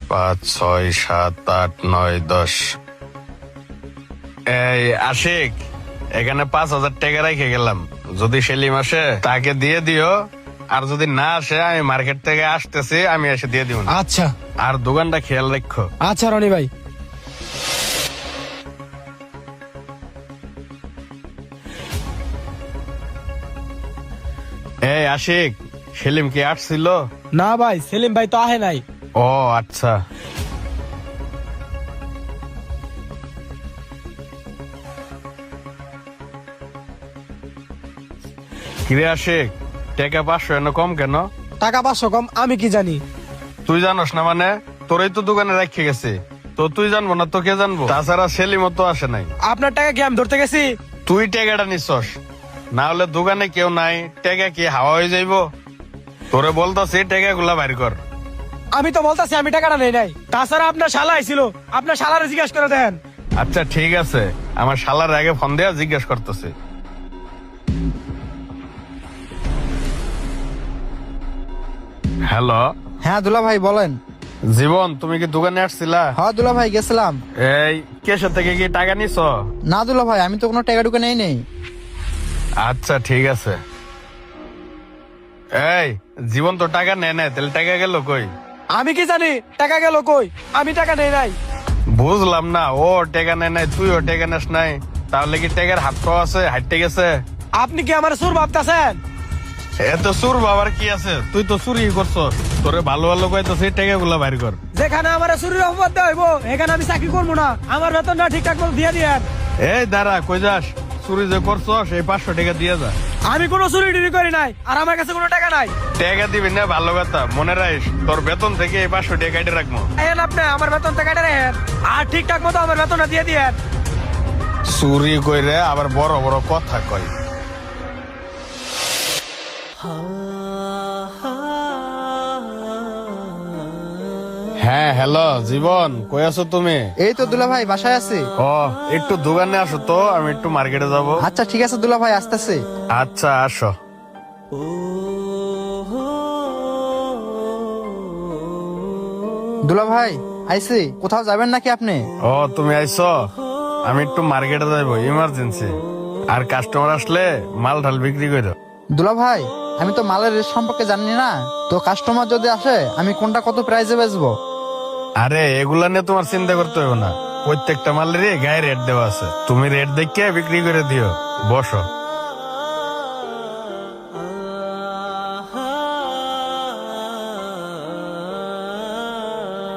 5, 6, 7, 8, 9, 10। এই আশিক, এখানে 5,000 টাকা রেখে গেলাম, যদি সেলিম আসে তাকে দিয়ে দিও, আর যদি না আসে আমি মার্কেট থেকে আসতেছি, আমি এসে দিয়ে দিব। আচ্ছা আর দোকানটা খেয়াল রাখো। আচ্ছা রনি ভাই। এই আশিক, সেলিম কি আসছিল? না ভাই, সেলিম ভাই তো আহে নাই। ও আচ্ছা। কিরে আশিক, টাকা 500 এনে কম কেন? টাকা 500 কম আমি কি জানি? তুই জানোস না মানে? তোরই তো দোকানে রেখে গেছে, তো তুই জানবো না তো কে জানবো? তাছাড়া সেলিমও তো আসে নাই। আপনার টাকা কি আমি ধরতে গেছি? তুই টাকাটা নিছস, না হলে দোকানে কেউ নাই, টাকা কি হাওয়া হয়ে যাইবো? তোরে বলতাছি টাকা গুলা বাইর কর। আমি তো বলতাছি আমি টাকাটা নেই নাই। তাছাড়া আপনার শালা আইছিল, আপনার শালারে জিজ্ঞাসা করে দেন। আচ্ছা ঠিক আছে, আমার শালার আগে ফোন দেয়া জিজ্ঞেস করতেছি। হ্যালো। হ্যাঁ দুলা ভাই বলেন। জীবন, তুমি কি দোকানে আসছিলা? হ্যাঁ দুলা ভাই গেছিলাম। এই কেসের থেকে কি টাকা নিছো? না দুলা ভাই, আমি তো কোনো টাকা টুকা নেই। আচ্ছা ঠিক আছে। এই জীবন তো টাকা নেয় না, তাহলে টাকা গেল কই? আমি কি জানি টাকা গেল কই? আমি টাকা নেই নাই। বুঝলাম না, ও টাকা নেয় নাই, তুইও টাকা নেস নাই, তাহলে কি টাকার হাত পাওয়া আছে, হাঁটতে গেছে? আপনি কি আমার সুর ভাবতেছেন? এত সুর বাবার কি আছে? তুই তো চুরি করছো, তোরে ভালো ভালো কইতো সেই টাকা গুলা বাইর কর। যেখানে আমার চুরির অপবাদ দেওয়া হইব, এখানে আমি চাকরি করবো না। আমার বেতনটা ঠিকঠাক মতো দিয়ে দিয়েন। এই দাঁড়া, কই যাস? চুরি যে করছো সেই 500 টাকা দিয়ে যা। আমি কোনো চুরি টুরি করি নাই, আর আমার কাছে কোনো টাকা নাই। টাকা দিবি না, ভালো কথা, মনে রাখিস তোর বেতন থেকে এই 500 টাকা কেটে রাখবো। এন আপনি আমার বেতনটা কেটে রাখেন, আর ঠিকঠাক মতো আমার বেতনটা দিয়ে দিয়েন। চুরি কইরে আবার বড় বড় কথা কয়। হ্যাঁ হ্যালো জীবন, কই আছো তুমি? এই তো দুলা ভাই বাসায় আছি। ও একটু দোকানে আসো তো, আমি একটু মার্কেটে যাব। আচ্ছা ঠিক আছে দুলা ভাই, আসতেছি। আচ্ছা আসো। দুলা ভাই আইছি, কোথাও যাবেন নাকি আপনি? ও তুমি আইছো, আমি একটু মার্কেটে যাবো, ইমার্জেন্সি। আর কাস্টমার আসলে মাল ঢাল বিক্রি করো। দুলা ভাই আমি তো মালের রেট সম্পর্কে জানি না, তো কাস্টমার যদি আসে আমি কোনটা কত প্রাইসে বেচবো? আরে এগুলা নিয়ে তোমার চিন্তা করতে হবে না, প্রত্যেকটা মালেরই গায়ে রেট দেওয়া আছে, তুমি রেট দেখে বিক্রি করে দিও। বসো।